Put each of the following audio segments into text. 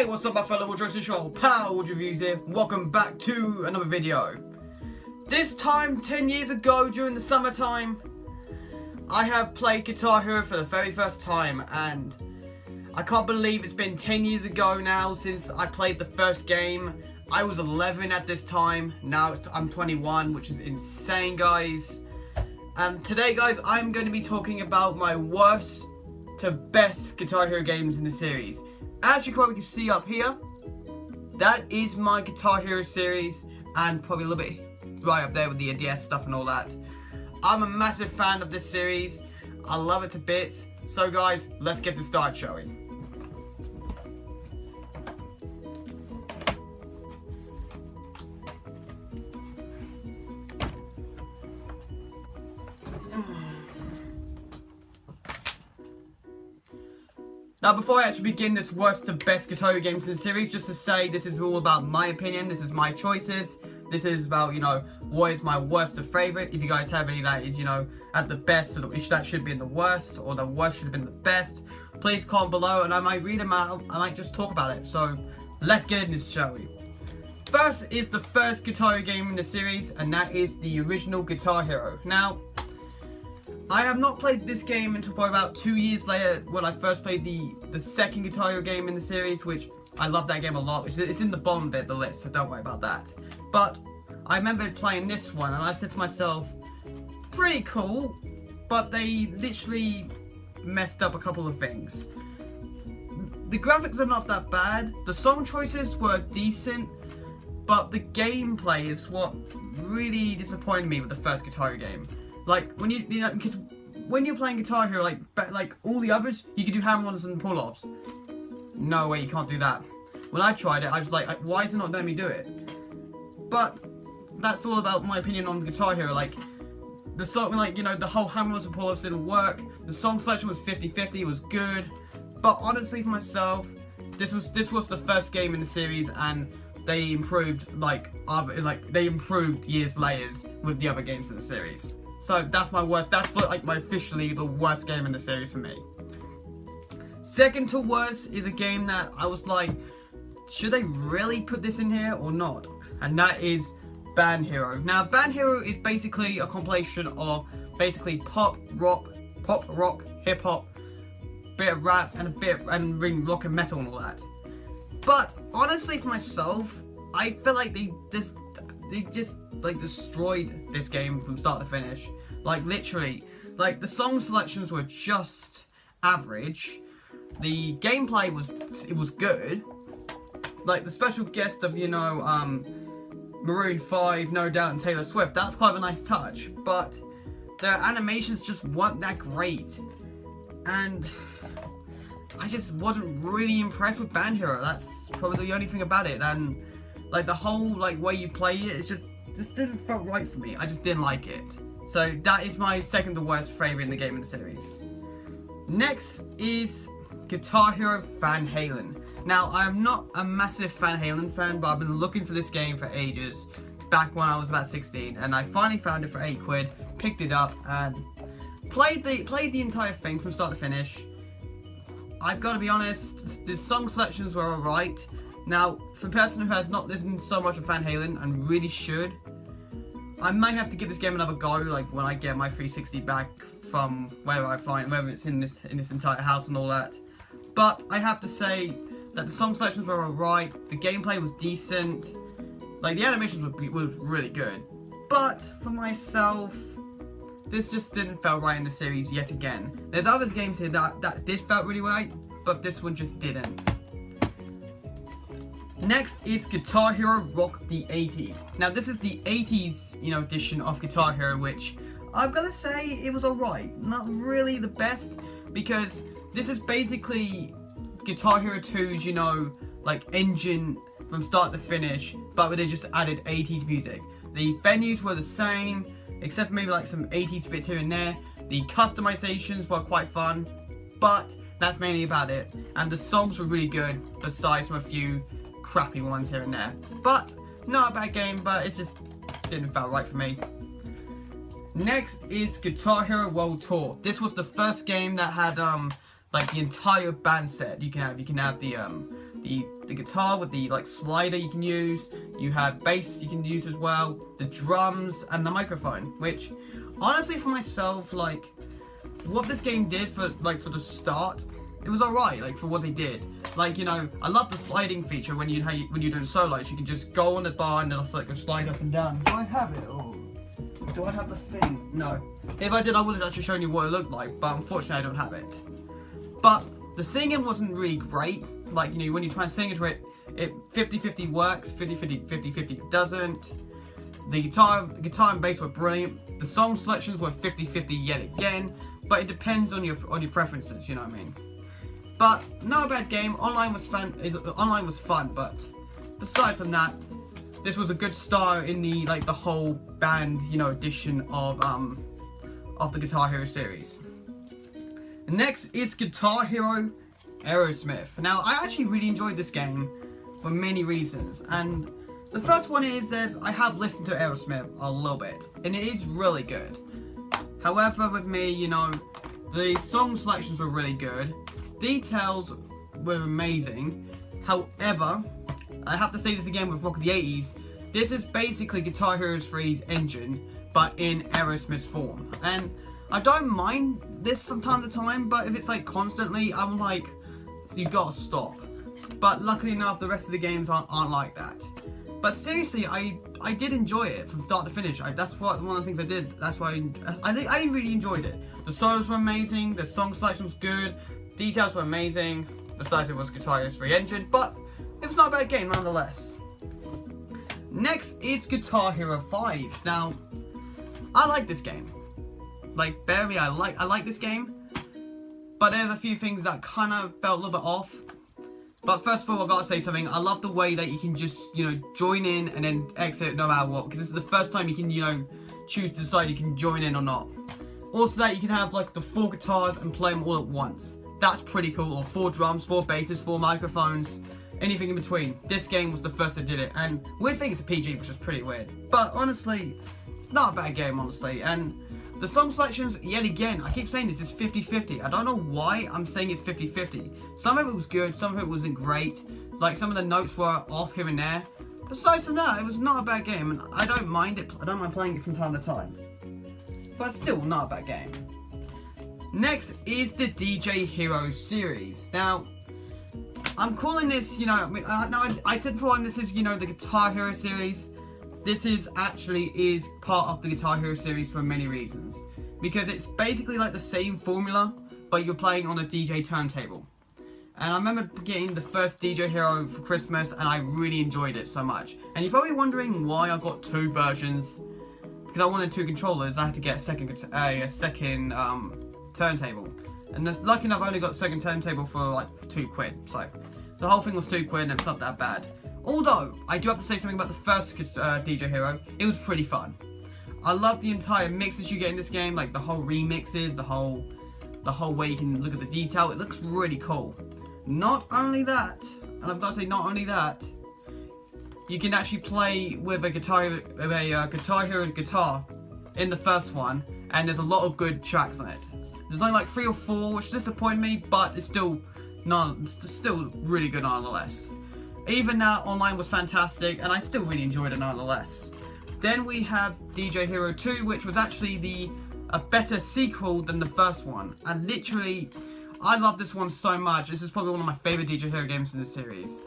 Hey, what's up my fellow woodrows and Power Wood Reviews here. Welcome back to another video. This time, 10 years ago during the summertime, I have played Guitar Hero for the very first time, and I can't believe it's been 10 years ago now since I played the first game. I was 11 at this time, now I'm 21, which is insane, guys. And today, guys, I'm going to be talking about my worst to best Guitar Hero games in the series. As you probably can see up here, that is my Guitar Hero series, and probably a little bit right up there with the DS stuff and all that. I'm a massive fan of this series. I love it to bits. So guys, let's get this started, shall we? Now, before I actually begin this worst to best Guitar Hero games in the series, just to say this is all about my opinion, this is my choices, this is about, you know, what is my worst to favourite. If you guys have any that is, you know, at the best, or that should be in the worst, or the worst should have been the best, please comment below and I might read them out, I might just talk about it. So, let's get into this, shall we? First is the first Guitar Hero game in the series, and that is the original Guitar Hero. Now, I have not played this game until probably about 2 years later when I first played the second Guitar Hero game in the series, which I love that game a lot. It's in the bottom bit of the list, so don't worry about that. But I remember playing this one and I said to myself, pretty cool, but they literally messed up a couple of things. The graphics are not that bad, the song choices were decent, but the gameplay is what really disappointed me with the first Guitar Hero game. Like, when you know, because when you're playing Guitar Hero, like all the others, you can do hammer-ons and pull-offs. No way, you can't do that. When I tried it, I was like, why is it not letting me do it? But that's all about my opinion on Guitar Hero. Like, the song, like, you know, the whole hammer-ons and pull-offs didn't work. The song selection was 50-50, it was good. But honestly, for myself, this was the first game in the series, and they improved they improved years later with the other games in the series. So that's my worst. That's like my officially the worst game in the series for me. Second to worst is a game that I was like, should they really put this in here or not? And that is Band Hero. Now, Band Hero is basically a compilation of basically pop, rock, hip hop, bit of rap, and rock and metal and all that. But honestly, for myself, I feel like they just like destroyed this game from start to finish. Like, literally, like the song selections were just average. The gameplay was good. Like the special guest of, you know, Maroon 5, No Doubt, and Taylor Swift, that's quite a nice touch, but their animations just weren't that great. And I just wasn't really impressed with Band Hero. That's probably the only thing about it. And like the whole way you play it, it's just didn't feel right for me. I just didn't like it. So that is my second to worst favourite in the game in the series. Next is Guitar Hero Van Halen. Now, I am not a massive Van Halen fan, but I've been looking for this game for ages, back when I was about 16, and I finally found it for 8 quid, picked it up, and played the entire thing from start to finish. I've got to be honest, the song selections were alright. Now, for a person who has not listened so much of Van Halen and really should, I might have to give this game another go, like when I get my 360 back from wherever I find, whether it's in this entire house and all that. But I have to say that the song selections were alright, the gameplay was decent, like the animations was really good. But for myself, this just didn't feel right in the series yet again. There's other games here that did felt really right, but this one just didn't. Next is Guitar Hero Rock the 80s. Now, this is the 80s, you know, edition of Guitar Hero, which I've got to say it was alright. Not really the best, because this is basically Guitar Hero 2's, you know, like engine from start to finish, but they just added 80s music. The venues were the same, except for maybe like some 80s bits here and there. The customizations were quite fun, but that's mainly about it. And the songs were really good, besides from a few crappy ones here and there. But not a bad game, but it just didn't feel right for me. Next is Guitar Hero World Tour. This was the first game that had like the entire band set. You can have the the guitar with the like slider you can use. You have bass you can use as well, the drums and the microphone. Which, honestly, for myself, like what this game did for the start, it was alright. Like for what they did, like I love the sliding feature when you're doing solos. You can just go on the bar and it'll like go slide up and down. Do I have it? Or do I have the thing? No. If I did, I would have actually shown you what it looked like, but unfortunately I don't have it. But the singing wasn't really great. Like, when you try and sing into it, 50-50 works, 50-50 it doesn't. The guitar and bass were brilliant. The song selections were 50-50 yet again, but it depends on your preferences, you know what I mean? But not a bad game. Online was fun, but besides from that, this was a good start in the whole band, edition of the Guitar Hero series. Next is Guitar Hero Aerosmith. Now, I actually really enjoyed this game for many reasons, and the first one is I have listened to Aerosmith a little bit, and it is really good. However, with me, the song selections were really good, details were amazing. However, I have to say this again with Rock of the 80s, this is basically Guitar Hero 3's engine, but in Aerosmith's form. And I don't mind this from time to time, but if it's like constantly, I'm like, you gotta stop. But luckily enough, the rest of the games aren't like that. But seriously, I did enjoy it from start to finish. That's one of the things I did. That's why I really enjoyed it. The solos were amazing, the song selection was good, details were amazing, besides it was Guitar Hero 3 engine, but it was not a bad game nonetheless. Next is Guitar Hero 5. Now, I like this game. Like, bear me, I like this game. But there's a few things that kind of felt a little bit off. But first of all, I've got to say something. I love the way that you can just, join in and then exit no matter what. Because this is the first time you can, choose to decide you can join in or not. Also that you can have, like, the 4 guitars and play them all at once. That's pretty cool. Or 4 drums, 4 basses, 4 microphones, anything in between. This game was the first that did it. And weird thing, it's a PG, which is pretty weird. But honestly, it's not a bad game, honestly. And the song selections, yet again, I keep saying this is 50-50. I don't know why I'm saying it's 50-50. Some of it was good, some of it wasn't great. Like, some of the notes were off here and there. Besides from that, it was not a bad game, and I don't mind it. I don't mind playing it from time to time. But still, not a bad game. Next is the DJ Hero series. Now, I'm calling this, I said before, this is, the Guitar Hero series. This is part of the Guitar Hero series for many reasons. Because it's basically like the same formula, but you're playing on a DJ turntable. And I remember getting the first DJ Hero for Christmas, and I really enjoyed it so much. And you're probably wondering why I got 2 versions. Because I wanted 2 controllers, I had to get a second turntable. And lucky enough, I only got the second turntable for like £2. So the whole thing was £2 and it's not that bad. Although, I do have to say something about the first DJ Hero. It was pretty fun. I love the entire mixes you get in this game, like the whole remixes, the whole way you can look at the detail. It looks really cool. Not only that, and I've got to say not only that, you can actually play with a Guitar Hero guitar in the first one, and there's a lot of good tracks on it. There's only like 3 or 4, which disappointed me, but it's still really good nonetheless. Even now, online was fantastic, and I still really enjoyed it nonetheless. Then we have DJ Hero 2, which was actually a better sequel than the first one. And literally, I love this one so much. This is probably one of my favorite DJ Hero games in the series.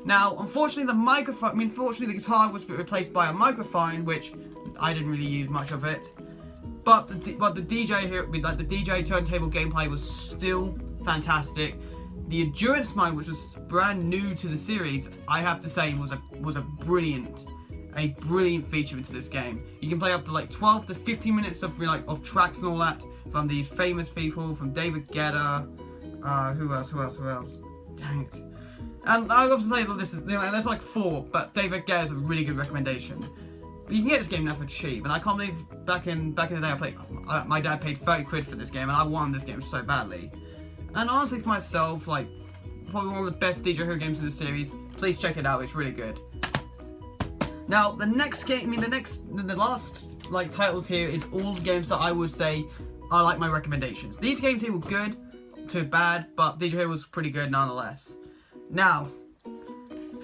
Now, unfortunately, the guitar was replaced by a microphone, which I didn't really use much of it. But the DJ Hero, the DJ turntable gameplay was still fantastic. The endurance mode, which was brand new to the series, I have to say was a brilliant feature into this game. You can play up to like 12 to 15 minutes of tracks and all that from these famous people, from David Guetta, who else? Dang it. And I have to say that this is, there's like 4, but David Guetta is a really good recommendation. But you can get this game now for cheap, and I can't believe back in the day my dad paid £30 for this game, and I wanted this game so badly. And honestly, for myself, like, probably one of the best DJ Hero games in the series. Please check it out, it's really good. Now, the last, like, titles here is all the games that I would say are, like, my recommendations. These games here were good to bad, but DJ Hero was pretty good nonetheless. Now,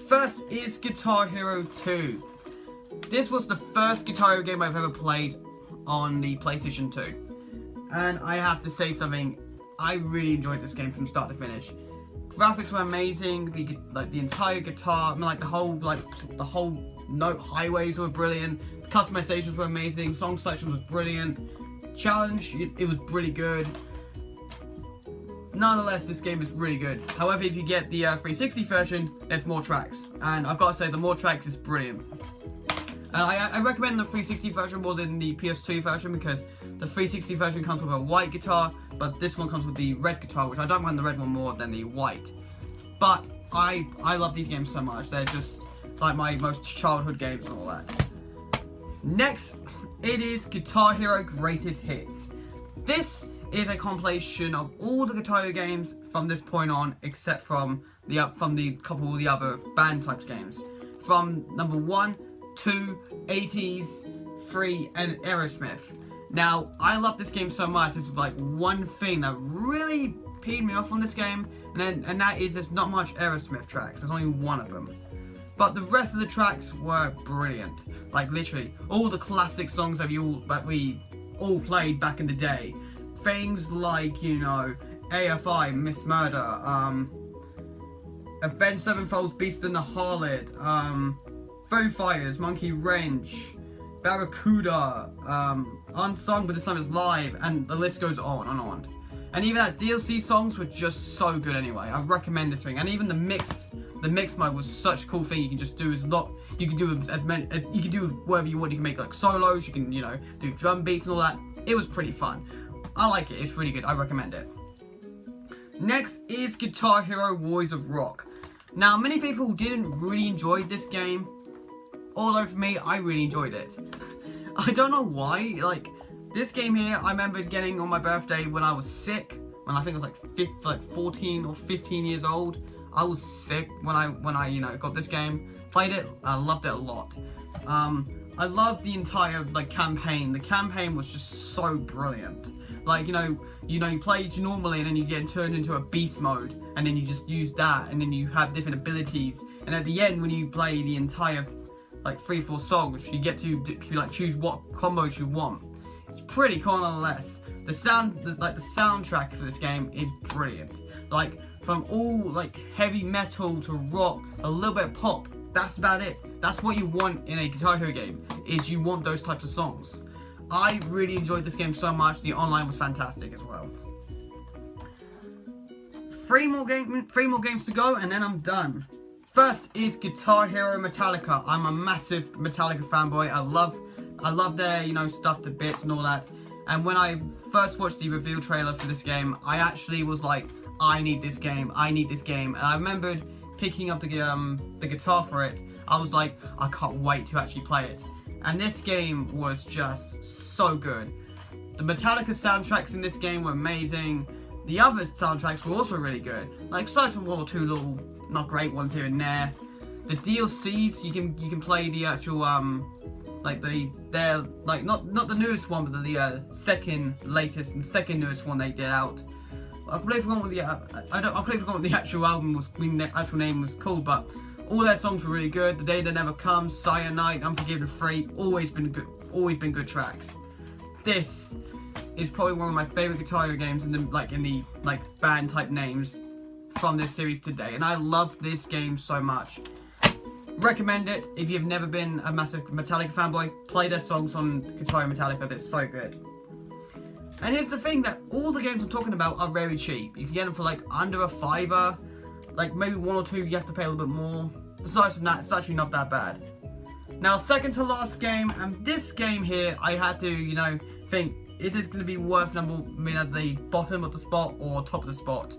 First is Guitar Hero 2. This was the first Guitar Hero game I've ever played on the PlayStation 2. And I have to say something, I really enjoyed this game from start to finish. Graphics were amazing, the entire guitar, I mean, like the whole note highways were brilliant, customizations were amazing, song selection was brilliant, challenge, it was really good. Nonetheless, this game is really good. However, if you get the 360 version, there's more tracks, and I've got to say the more tracks is brilliant. And I recommend the 360 version more than the PS2 version, because the 360 version comes with a white guitar, but this one comes with the red guitar, which I don't mind the red one more than the white. But I love these games so much. They're just like my most childhood games and all that. Next, it is Guitar Hero Greatest Hits. This is a compilation of all the Guitar Hero games from this point on, except from the couple of the other band types games. From number 1, 2, 80s, 3, and Aerosmith. Now, I love this game so much. There's like one thing that really peed me off on this game, and that is there's not much Aerosmith tracks. There's only one of them. But the rest of the tracks were brilliant. Like literally, all the classic songs that we all played back in the day. Things like, you know, AFI, Miss Murder, Avenged Sevenfold's Beast in the Harlot, Foo Fighters, Monkey Wrench, Barracuda, Unsung, but this time it's live, and the list goes on and on. And even that DLC songs were just so good anyway. I recommend this thing. And even the mix mode was such a cool thing. You can just do you can do as many as you can do whatever you want. You can make like solos, you can, you know, do drum beats and all that. It was pretty fun. I like it, it's really good, I recommend it. Next is Guitar Hero Warriors of Rock. Now, many people didn't really enjoy this game, although for me, I really enjoyed it. I don't know why, like, this game here, I remember getting on my birthday when I was sick, when I think I was like 14 or 15 years old. I was sick when I you know, got this game, played it, I loved it a lot. I loved the entire, like, campaign. The campaign was just so brilliant. Like, you play normally, and then you get turned into a beast mode, and then you just use that, and then you have different abilities, and at the end, when you play the entire, like, 3-4 songs, you get to like choose what combos you want. It's pretty cool nonetheless. The soundtrack for this game is brilliant. Like, from all, like, heavy metal to rock, a little bit of pop, that's about it. That's what you want in a Guitar Hero game, is you want those types of songs. I really enjoyed this game so much. The online was fantastic as well. Three more games to go, and then I'm done. First is Guitar Hero Metallica. I'm a massive Metallica fanboy. I love their, you know, stuff to bits and all that. And when I first watched the reveal trailer for this game, I actually was like, I need this game. I need this game. And I remembered picking up the guitar for it. I was like, I can't wait to actually play it. And this game was just so good. The Metallica soundtracks in this game were amazing. The other soundtracks were also really good. Like, aside from one or two little not great ones here and there. The DLCs, you can play the actual like they're like not the newest one, but the second newest one they did out. I completely forgot what the actual album was, the actual name was called, but all their songs were really good. The Day That Never Comes, Cyanide, Unforgiven 3, always been good tracks. This is probably one of my favorite Guitar Hero games in the band type names from this series today, and I love this game so much. Recommend it if you've never been a massive Metallica fanboy. Play their songs on Guitar Hero Metallica, they're so good. And here's the thing, that all the games I'm talking about are very cheap. You can get them for like under a $5, like maybe one or two you have to pay a little bit more. Besides from that, it's actually not that bad. Now, second to last game, and this game here, I had to, think, is this going to be worth at the bottom of the spot or top of the spot?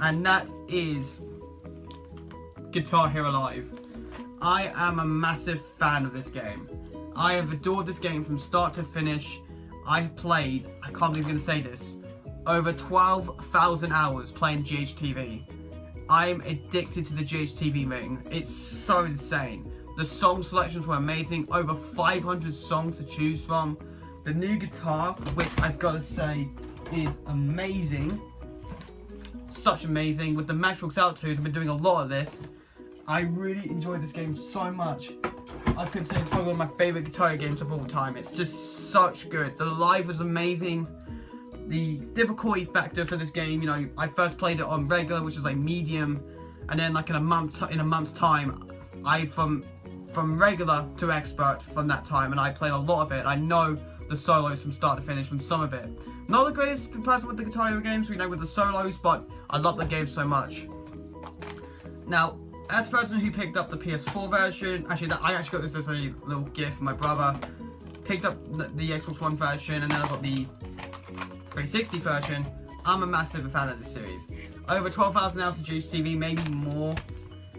And that is Guitar Hero Live. I am a massive fan of this game. I have adored this game from start to finish. I've played, I can't believe I'm going to say this, over 12,000 hours playing GHTV. I'm addicted to the GHTV thing. It's so insane. The song selections were amazing. Over 500 songs to choose from. The new guitar, which I've got to say is amazing. Such amazing. With the Matrix Out 2s, I've been doing a lot of this. I really enjoyed this game so much. I could say it's probably one of my favourite Guitar Hero games of all time. It's just such good. The live was amazing. The difficulty factor for this game, you know, I first played it on regular, which is like medium, and then like in a month's time, from regular to expert from that time, and I played a lot of it. I know the solos from start to finish from some of it. Not the greatest person with the Guitar Hero games, we know with the solos, but I love the game so much. Now, as a person who picked up the PS4 version, I actually got this as a little gift from my brother. Picked up the Xbox One version, and then I got the 360 version. I'm a massive fan of this series. Over 12,000 hours of juice TV, maybe more.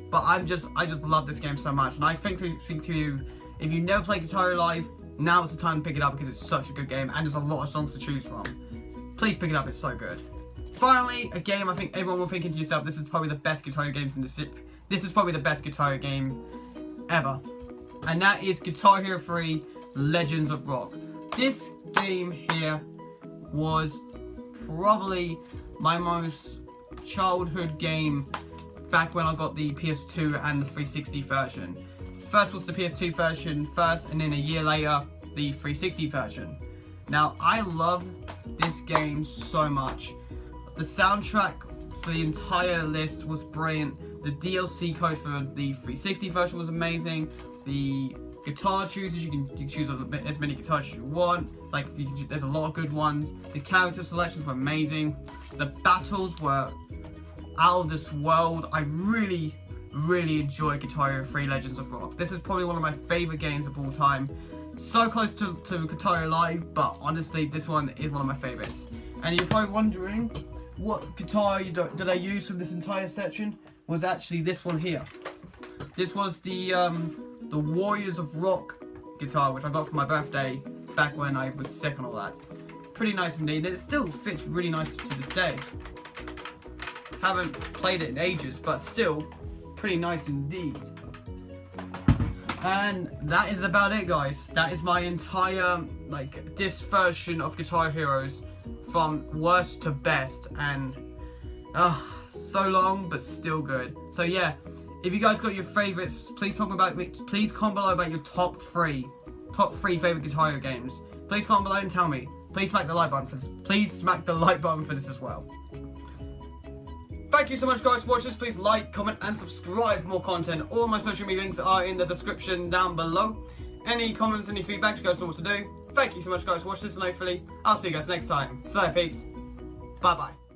But I just love this game so much. And I think to you, if you never played Guitar Hero Live, now is the time to pick it up because it's such a good game and there's a lot of songs to choose from. Please pick it up, it's so good. Finally, a game I think everyone will think to yourself, this is probably the best Guitar Hero games in the series. This is probably the best Guitar Hero game ever. And that is Guitar Hero 3 Legends of Rock. This game here was probably my most childhood game back when I got the PS2 and the 360 version. First was the PS2 version first, and then a year later, the 360 version. Now, I love this game so much. The soundtrack for the entire list was brilliant. The DLC code for the 360 version was amazing. The guitar choosers, you can choose as many guitars as you want. Like, there's a lot of good ones. The character selections were amazing. The battles were out of this world. I really enjoyed Guitar Hero 3 Legends of Rock. This is probably one of my favourite games of all time. So close to Guitar Hero Live, but honestly, this one is one of my favourites. And you're probably wondering, what guitar did I use for this entire section? Was actually this one here. This was the Warriors of Rock guitar, which I got for my birthday back when I was sick and all that. Pretty nice indeed. It still fits really nice to this day. Haven't played it in ages, but still pretty nice indeed. And that is about it, guys. That is my entire this version of Guitar Heroes from worst to best, and so long but still good. So yeah, if you guys got your favorites, please comment below about your top three favorite Guitar Hero games. Please comment below and tell me. Please smack the like button for this. Please smack the like button for this as well. Thank you so much, guys, for watching this. Please like, comment, and subscribe for more content. All my social media links are in the description down below. Any comments, any feedback, you guys know what to do. Thank you so much, guys, for watching this, and hopefully I'll see you guys next time. So, peeps. Bye-bye.